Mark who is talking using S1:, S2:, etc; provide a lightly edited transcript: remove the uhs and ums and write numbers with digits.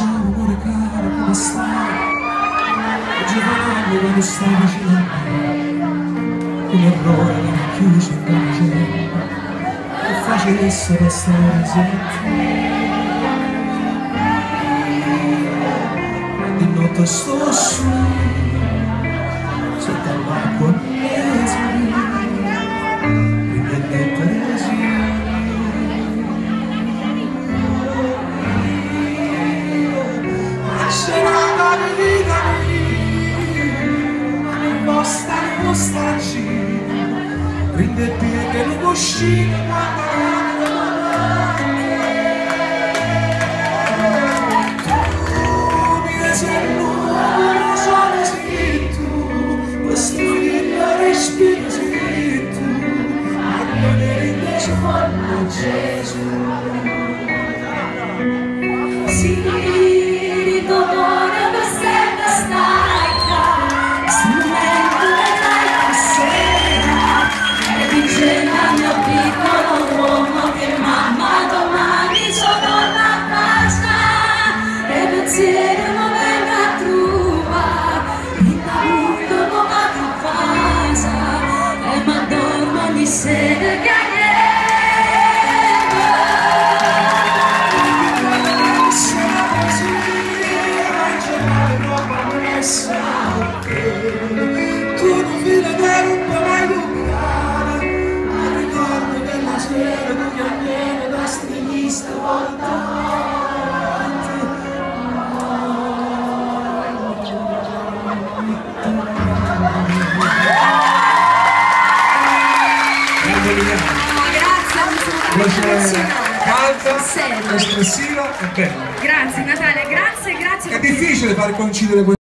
S1: ciao amore caro, come stai? Giovanni quando stai vicino a me, un errore che mi chiuso in cancello, è facilissimo restare insieme. Di notte sto su, sotto l'acqua mezzo, quindi è presi. Rinde pieghe le cuscine quando tu mi sei nuovo, sono scritto questo figlio respiro scritto ma non è invece quando Gesù si ritorna per sempre stacca strumento della sera e diceva al mio piccolo uomo che mamma domani sono alla pasta e pensiero non venga a trovare in tutto come a casa e mi addormo ogni sera che tu non mi vedere un po' mai dubbare, ma ricordo della sera che ti avviene da stilista portante.
S2: Grazie,
S1: Calda, espressiva e bella.
S2: Grazie Natale, grazie.
S1: È difficile far coincidere